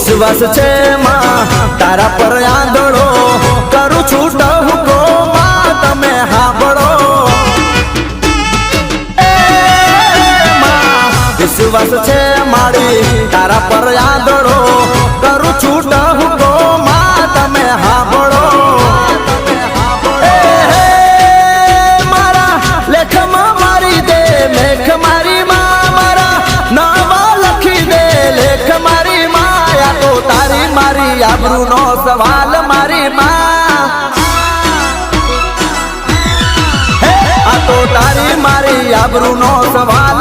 વિશ્વાસ છે માં તારા પર આંધળો કરું છું ટહુકો માં તમે હાંભળો વિશ્વાસ છે મારી તારા પર આંધળો કરું છું ટહુકો માં તમે હાંભળો મારા લેખમાં મારી દે મેઘ મારી માં મારા નાવા લખી દે લેખ મારી માં આ તો તારી મારી આબરૂનો સવાલ મારી માં આ તો તારી મારી આબરૂનો સવાલ